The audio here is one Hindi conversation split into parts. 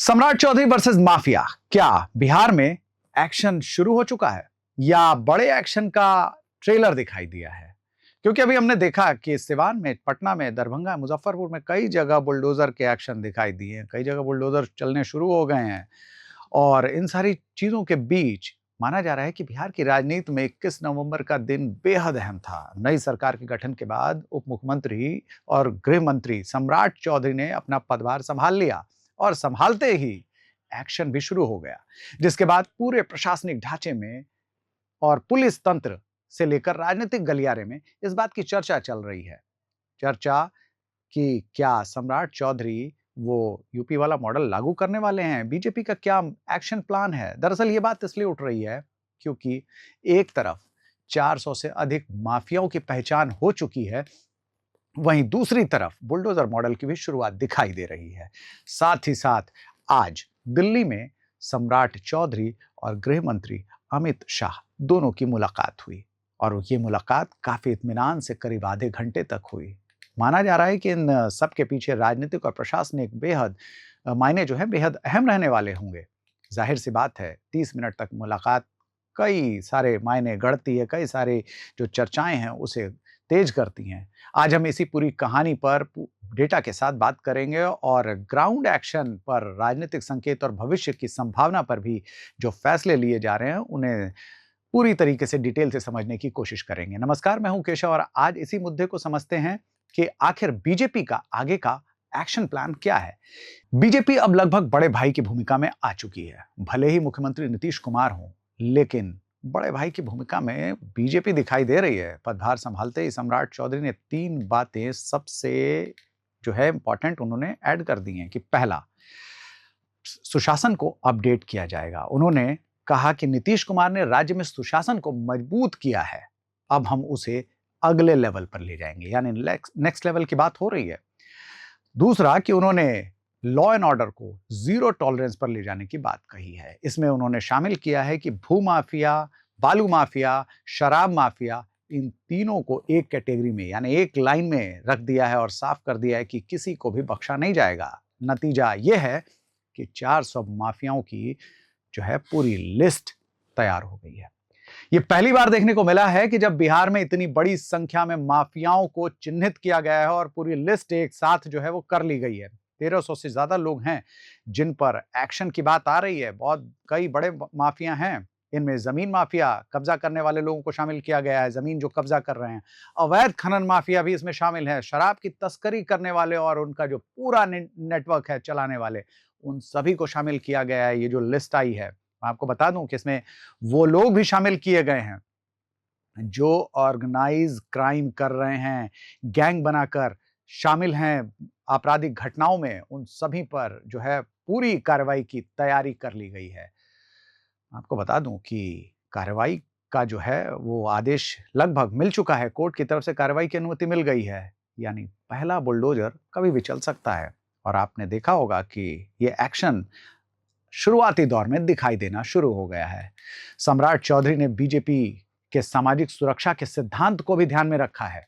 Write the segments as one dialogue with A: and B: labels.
A: सम्राट चौधरी वर्सेस माफिया, क्या बिहार में एक्शन शुरू हो चुका है या बड़े एक्शन का ट्रेलर दिखाई दिया है? क्योंकि अभी हमने देखा कि सिवान में, पटना में, दरभंगा, मुजफ्फरपुर में कई जगह बुलडोजर के एक्शन दिखाई दिए हैं, कई जगह बुलडोजर चलने शुरू हो गए हैं। और इन सारी चीजों के बीच माना जा रहा है कि बिहार की राजनीति में 21 नवंबर का दिन बेहद अहम था। नई सरकार के गठन के बाद उप मुख्यमंत्री और गृह मंत्री सम्राट चौधरी ने अपना पदभार संभाल लिया और संभालते ही एक्शन भी शुरू हो गया, जिसके बाद पूरे प्रशासनिक ढांचे में और पुलिस तंत्र से लेकर राजनीतिक गलियारे में इस बात की चर्चा चल रही है। चर्चा कि क्या सम्राट चौधरी वो यूपी वाला मॉडल लागू करने वाले हैं, बीजेपी का क्या एक्शन प्लान है। दरअसल ये बात इसलिए उठ रही है क्योंकि एक तरफ 400 से अधिक माफियाओं की पहचान हो चुकी है, वहीं दूसरी तरफ बुलडोजर मॉडल की भी शुरुआत दिखाई दे रही है। साथ ही साथ आज दिल्ली में सम्राट चौधरी और गृह मंत्री अमित शाह दोनों की मुलाकात हुई और ये मुलाकात काफी इत्मीनान से करीब आधे घंटे तक हुई। माना जा रहा है कि इन सब के पीछे राजनीतिक और प्रशासनिक बेहद मायने जो है बेहद अहम रहने वाले होंगे। जाहिर सी बात है, 30 मिनट तक मुलाकात कई सारे मायने गढ़ती है, कई सारे जो चर्चाएं हैं उसे तेज करती हैं। आज हम इसी पूरी कहानी पर डेटा के साथ बात करेंगे और ग्राउंड एक्शन पर, राजनीतिक संकेत और भविष्य की संभावना पर भी जो फैसले लिए जा रहे हैं उन्हें पूरी तरीके से डिटेल से समझने की कोशिश करेंगे। नमस्कार, मैं हूं केशव और आज इसी मुद्दे को समझते हैं कि आखिर बीजेपी का आगे का एक्शन प्लान क्या है। बीजेपी अब लगभग बड़े भाई की भूमिका में आ चुकी है। भले ही मुख्यमंत्री नीतीश कुमार हों, लेकिन बड़े भाई की भूमिका में बीजेपी दिखाई दे रही है। पदभार संभालते ही सम्राट चौधरी ने 3 बातें सबसे जो है इंपॉर्टेंट उन्होंने ऐड कर दी हैं कि पहला, सुशासन को अपडेट किया जाएगा। उन्होंने कहा कि नीतीश कुमार ने राज्य में सुशासन को मजबूत किया है, अब हम उसे अगले लेवल पर ले जाएंगे, यानी नेक्स्ट लेवल की बात हो रही है। दूसरा कि उन्होंने लॉ एंड ऑर्डर को जीरो टॉलरेंस पर ले जाने की बात कही है। इसमें उन्होंने शामिल किया है कि भू माफिया, बालू माफिया, शराब माफिया, इन तीनों को एक कैटेगरी में यानी एक लाइन में रख दिया है और साफ कर दिया है कि किसी को भी बख्शा नहीं जाएगा। नतीजा यह है कि 400 माफियाओं की जो है पूरी लिस्ट तैयार हो गई है। ये पहली बार देखने को मिला है कि जब बिहार में इतनी बड़ी संख्या में माफियाओं को चिन्हित किया गया है और पूरी लिस्ट एक साथ जो है वो कर ली गई है। 1300 से ज्यादा लोग हैं जिन पर एक्शन की बात आ रही है। बहुत कई बड़े माफिया हैं, इनमें जमीन माफिया, कब्जा करने वाले लोगों को शामिल किया गया है, जमीन जो कब्जा कर रहे हैं। अवैध खनन माफिया भी इसमें शामिल है, शराब की तस्करी करने वाले और उनका जो पूरा नेटवर्क है चलाने वाले, उन सभी को शामिल किया गया है। ये जो लिस्ट आई है, मैं आपको बता दूं कि इसमें वो लोग भी शामिल किए गए हैं जो ऑर्गेनाइज क्राइम कर रहे हैं, गैंग बनाकर शामिल हैं आपराधिक घटनाओं में। उन सभी पर जो है पूरी कार्रवाई की तैयारी कर ली गई है। आपको बता दूं कि कार्रवाई का जो है वो आदेश लगभग मिल चुका है, कोर्ट की तरफ से कार्रवाई की अनुमति मिल गई है, यानी पहला बुलडोजर कभी भी चल सकता है। और आपने देखा होगा कि ये एक्शन शुरुआती दौर में दिखाई देना शुरू हो गया है। सम्राट चौधरी ने बीजेपी के सामाजिक सुरक्षा के सिद्धांत को भी ध्यान में रखा है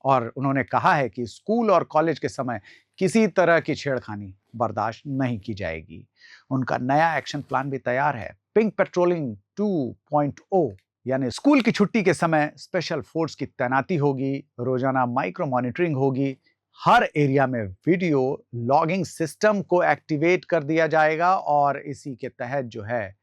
A: और उन्होंने कहा है कि स्कूल और कॉलेज के समय किसी तरह की छेड़खानी बर्दाश्त नहीं की जाएगी। उनका नया एक्शन प्लान भी तैयार है, पिंक पेट्रोलिंग 2.0, यानी स्कूल की छुट्टी के समय स्पेशल फोर्स की तैनाती होगी, रोजाना माइक्रो मॉनिटरिंग होगी, हर एरिया में वीडियो लॉगिंग सिस्टम को एक्टिवेट कर दिया जाएगा और इसी के तहत जो है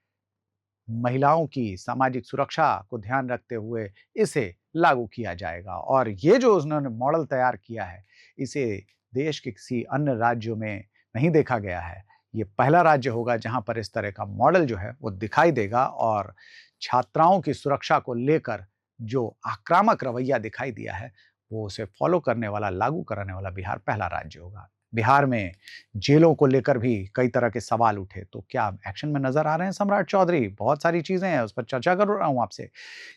A: महिलाओं की सामाजिक सुरक्षा को ध्यान रखते हुए इसे लागू किया जाएगा। और ये जो उन्होंने मॉडल तैयार किया है, इसे देश के किसी अन्य राज्यों में नहीं देखा गया है। ये पहला राज्य होगा जहां पर इस तरह का मॉडल जो है वो दिखाई देगा और छात्राओं की सुरक्षा को लेकर जो आक्रामक रवैया दिखाई दिया है वो उसे फॉलो करने वाला, लागू कराने वाला बिहार पहला राज्य होगा। बिहार में जेलों को लेकर भी कई तरह के सवाल उठे, तो क्या एक्शन में नजर आ रहे हैं सम्राट चौधरी? बहुत सारी चीजें हैं, उस पर चर्चा कर रहा हूं आपसे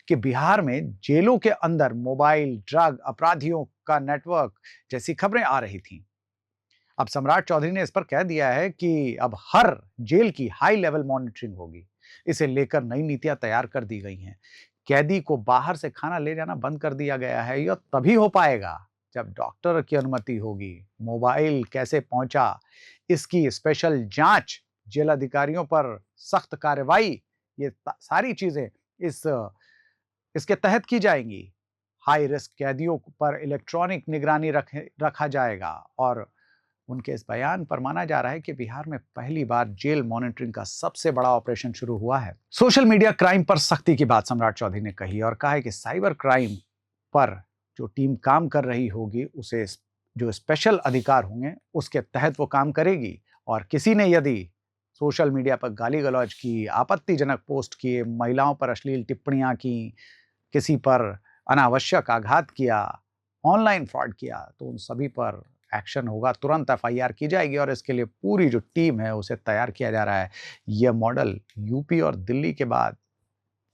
A: कि बिहार में जेलों के अंदर मोबाइल, ड्रग, अपराधियों का नेटवर्क जैसी खबरें आ रही थी। अब सम्राट चौधरी ने इस पर कह दिया है कि अब हर जेल की हाई लेवल मॉनिटरिंग होगी। इसे लेकर नई नीतियां तैयार कर दी गई हैं। कैदी को बाहर से खाना ले जाना बंद कर दिया गया है। यह तभी हो पाएगा जब डॉक्टर की अनुमति होगी, मोबाइल कैसे पहुंचा, इसकी स्पेशल जांच, जेल अधिकारियों पर सख्त कार्रवाई, ये सारी चीजें इस इसके तहत की जाएंगी। हाई रिस्क कैदियों पर इलेक्ट्रॉनिक निगरानी रखा जाएगा और उनके इस बयान पर माना जा रहा है कि बिहार में पहली बार जेल मॉनिटरिंग का सबसे बड़ा ऑपरेशन शुरू हुआ है। सोशल मीडिया क्राइम पर सख्ती की बात सम्राट चौधरी ने कही और कहा है कि साइबर क्राइम पर जो टीम काम कर रही होगी उसे जो स्पेशल अधिकार होंगे उसके तहत वो काम करेगी। और किसी ने यदि सोशल मीडिया पर गाली गलौज की, आपत्तिजनक पोस्ट किए, महिलाओं पर अश्लील टिप्पणियां की, किसी पर अनावश्यक आघात किया, ऑनलाइन फ्रॉड किया, तो उन सभी पर एक्शन होगा, तुरंत एफआईआर की जाएगी और इसके लिए पूरी जो टीम है उसे तैयार किया जा रहा है। यह मॉडल यूपी और दिल्ली के बाद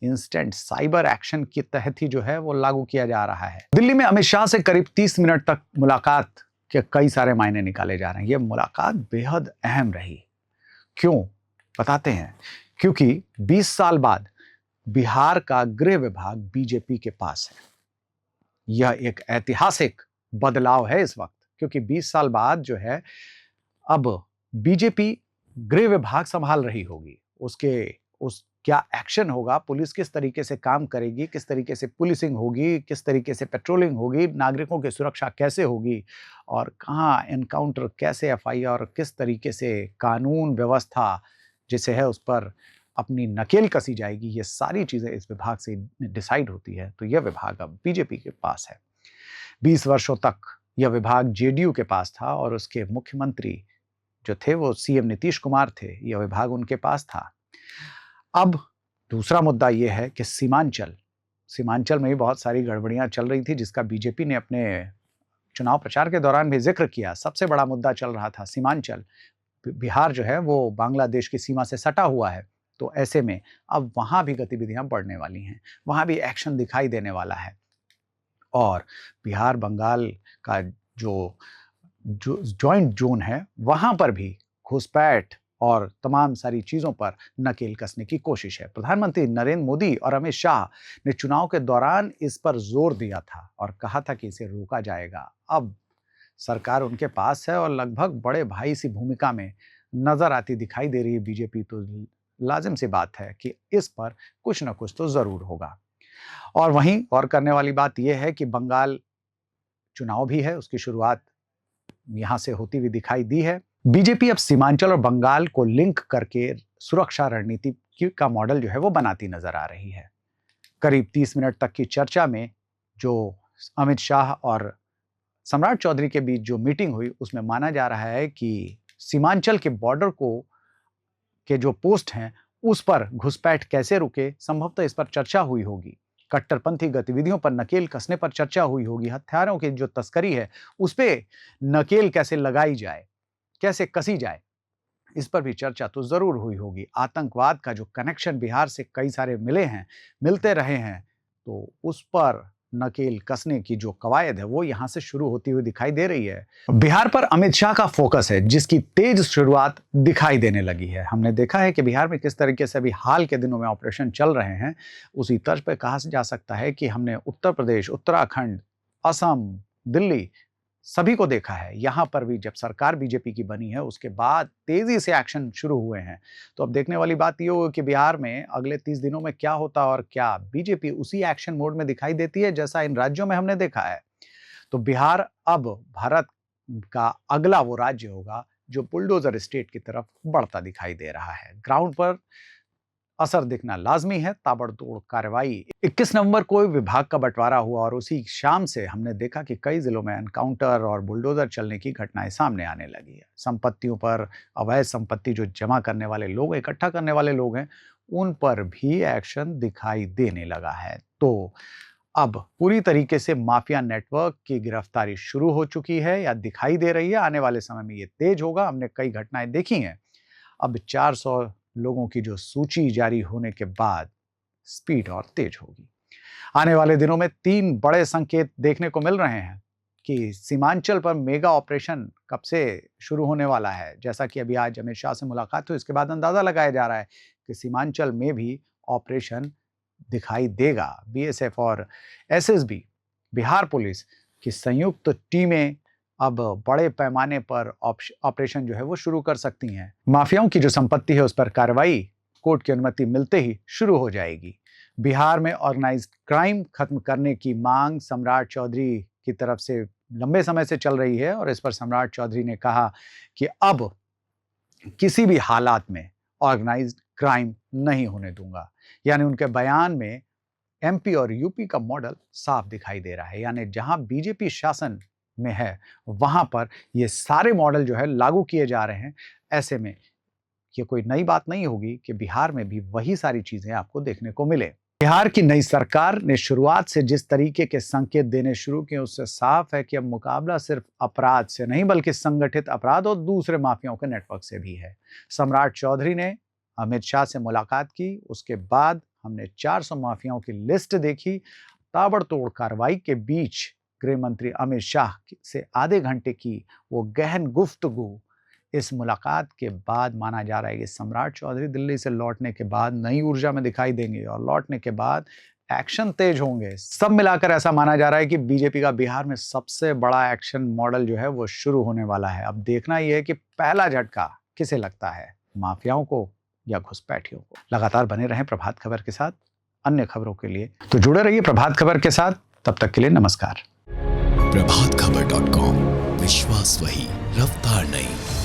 A: इंस्टेंट साइबर एक्शन के तहत ही जो है वो लागू किया जा रहा है। दिल्ली में अमित शाह से करीब 30 मिनट तक मुलाकात के कई सारे मायने निकाले जा रहे हैं। यह मुलाकात बेहद अहम रही। क्यों बताते हैं? क्योंकि 20 साल बाद बिहार का गृह विभाग बीजेपी के पास है। यह एक ऐतिहासिक बदलाव है इस वक्त, क्योंकि 20 साल बाद जो है अब बीजेपी गृह विभाग संभाल रही होगी। उस क्या एक्शन होगा, पुलिस किस तरीके से काम करेगी, किस तरीके से पुलिसिंग होगी, किस तरीके से पेट्रोलिंग होगी, नागरिकों की सुरक्षा कैसे होगी और कहां एनकाउंटर कैसे, एफआईआर किस तरीके से, कानून व्यवस्था जिसे है उस पर अपनी नकेल कसी जाएगी, ये सारी चीजें इस विभाग से डिसाइड होती है। तो यह विभाग अब बीजेपी के पास है। 20 वर्षों तक यह विभाग जेडीयू के पास था और उसके मुख्यमंत्री जो थे वो सीएम नीतीश कुमार थे। यह विभाग उनके पास था। अब दूसरा मुद्दा यह है कि सीमांचल में भी बहुत सारी गड़बड़ियां चल रही थी, जिसका बीजेपी ने अपने चुनाव प्रचार के दौरान भी जिक्र किया। सबसे बड़ा मुद्दा चल रहा था सीमांचल। बिहार जो है वो बांग्लादेश की सीमा से सटा हुआ है, तो ऐसे में अब वहां भी गतिविधियां बढ़ने वाली हैं, वहां भी एक्शन दिखाई देने वाला है। और बिहार बंगाल का जो जॉइंट जोन है वहां पर भी घुसपैठ और तमाम सारी चीजों पर नकेल कसने की कोशिश है। प्रधानमंत्री नरेंद्र मोदी और अमित शाह ने चुनाव के दौरान इस पर जोर दिया था और कहा था कि इसे रोका जाएगा। अब सरकार उनके पास है और लगभग बड़े भाई सी भूमिका में नजर आती दिखाई दे रही है बीजेपी, तो लाजिम सी बात है कि इस पर कुछ ना कुछ तो जरूर होगा। और वहीं और करने वाली बात यह है कि बंगाल चुनाव भी है, उसकी शुरुआत यहां से होती हुई दिखाई दी है। बीजेपी अब सीमांचल और बंगाल को लिंक करके सुरक्षा रणनीति का मॉडल जो है वो बनाती नजर आ रही है। करीब 30 मिनट तक की चर्चा में जो अमित शाह और सम्राट चौधरी के बीच जो मीटिंग हुई उसमें माना जा रहा है कि सीमांचल के बॉर्डर के जो पोस्ट हैं उस पर घुसपैठ कैसे रुके, संभवतः इस पर चर्चा हुई होगी। कट्टरपंथी गतिविधियों पर नकेल कसने पर चर्चा हुई होगी। हथियारों की जो तस्करी है उस पर नकेल कैसे लगाई जाए, कैसे कसी जाए, इस पर भी चर्चा तो जरूर हुई होगी। आतंकवाद का जो कनेक्शन बिहार से कई सारे मिलते रहे हैं, तो उस पर नकेल कसने की जो कवायद है वो यहां से शुरू होती हुई दिखाई दे रही है। बिहार पर अमित शाह का फोकस है, जिसकी तेज शुरुआत दिखाई देने लगी है। हमने देखा है कि बिहार में किस तरीके से अभी हाल के दिनों में ऑपरेशन चल रहे हैं, उसी तर्ज पर कहा जा सकता है कि हमने उत्तर प्रदेश, उत्तराखंड, असम, दिल्ली सभी को देखा है। यहां पर भी जब सरकार बीजेपी की बनी है उसके बाद तेजी से एक्शन शुरू हुए हैं। तो अब देखने वाली बात यह होगी कि बिहार में अगले 30 दिनों में क्या होता और क्या बीजेपी उसी एक्शन मोड में दिखाई देती है जैसा इन राज्यों में हमने देखा है। तो बिहार अब भारत का अगला वो राज्य होगा जो बुलडोजर स्टेट की तरफ बढ़ता दिखाई दे रहा है। ग्राउंड पर असर दिखना लाजमी है। ताबड़तोड़ कार्रवाई। 21 नवंबर को विभाग का बंटवारा हुआ और उसी शाम से हमने देखा कि कई जिलों में एनकाउंटर और बुलडोजर चलने की घटनाएं सामने आने लगी है। संपत्तियों पर, अवैध संपत्ति जो जमा करने वाले लोग, इकट्ठा करने वाले लोग हैं, उन पर भी एक्शन दिखाई देने लगा है। तो अब पूरी तरीके से माफिया नेटवर्क की गिरफ्तारी शुरू हो चुकी है या दिखाई दे रही है। आने वाले समय में ये तेज होगा। हमने कई घटनाएं देखी हैं। अब 400 लोगों की जो सूची जारी होने के बाद स्पीड और तेज होगी। आने वाले दिनों में 3 बड़े संकेत देखने को मिल रहे हैं कि सीमांचल पर मेगा ऑपरेशन कब से शुरू होने वाला है। जैसा कि अभी आज अमित शाह से मुलाकात हुई, इसके बाद अंदाजा लगाया जा रहा है कि सीमांचल में भी ऑपरेशन दिखाई देगा। बीएसएफ और एसएसबी, बिहार पुलिस कि संयुक्त टीमें अब बड़े पैमाने पर ऑपरेशन जो है वो शुरू कर सकती हैं। माफियाओं की जो संपत्ति है उस पर कार्रवाई कोर्ट की अनुमति मिलते ही शुरू हो जाएगी। बिहार में ऑर्गेनाइज्ड क्राइम खत्म करने की मांग सम्राट चौधरी की तरफ से लंबे समय से चल रही है और इस पर सम्राट चौधरी ने कहा कि अब किसी भी हालात में ऑर्गेनाइज्ड क्राइम नहीं होने दूंगा। यानी उनके बयान में एमपी और यूपी का मॉडल साफ दिखाई दे रहा है। यानी जहां बीजेपी शासन में है वहां पर ये सारे मॉडल जो है लागू किए जा रहे हैं। ऐसे में ये कोई नई बात नहीं होगी कि बिहार में भी वही सारी चीजें आपको देखने को मिले। बिहार की नई सरकार ने शुरुआत से जिस तरीके के संकेत देने शुरू किए उससे साफ है कि अब मुकाबला सिर्फ अपराध से नहीं बल्कि संगठित अपराध और दूसरे माफियाओं के नेटवर्क से भी है। सम्राट चौधरी ने अमित शाह से मुलाकात की, उसके बाद हमने 400 माफियाओं की लिस्ट देखी। ताबड़तोड़ कार्रवाई के बीच गृह मंत्री अमित शाह से आधे घंटे की वो गहन गुफ्तगू, इस मुलाकात के बाद माना जा रहा है कि सम्राट चौधरी दिल्ली से लौटने के बाद नई ऊर्जा में दिखाई देंगे और लौटने के बाद एक्शन तेज होंगे। सब मिलाकर ऐसा माना जा रहा है कि बीजेपी का बिहार में सबसे बड़ा एक्शन मॉडल जो है वो शुरू होने वाला है। अब देखना यह है कि पहला झटका किसे लगता है, माफियाओं को या घुसपैठियों को। लगातार बने रहें प्रभात खबर के साथ। अन्य खबरों के लिए तो जुड़े रहिए प्रभात खबर के साथ। तब तक के लिए नमस्कार।
B: प्रभातखबर.com, विश्वास वही, रफ्तार नहीं।